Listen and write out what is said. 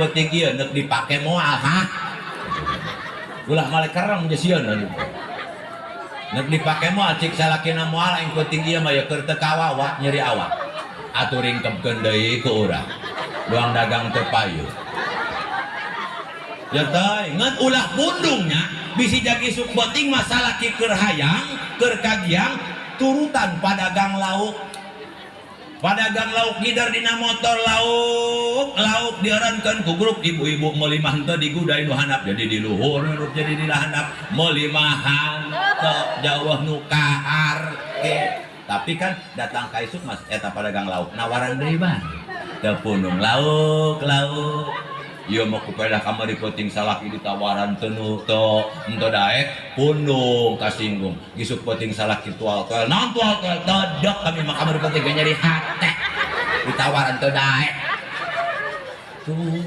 peuting ieu neuk dipake moal ha. Ulah malek kereng geus sieun neuk dipake moal cik salakina moal aing peuting ieu mah ya keur teu kawawa nyeri awak. Atuh ringkepkeun deui ku urang. Doang dagang teu payu. Ya teh, ngan ulah bundungnya bisi jagi suk beuting masalah ki keur hayang, keur kagiang turutan padagang lauk. Padagang lauk ngidar dina motor lauk diarankeun ku grup ibu-ibu meuli mah henteu digudai nu handap jadi di luhur nu jadi di handap meuli mahan teu jauh nu kahar ke. Tapi kan datang ka isuk mas eta padagang lauk nawaran deui ban. Teu punung lauk. Ieu mah kupeda kamari peuting salaki ditawaran teu henteu daek pundung kasinggung. Gisuk peuting salaki tual-tual naon tual-tual tedek kami mah kamari peuting nyeri hate. Ditawaran teu daek. Tuh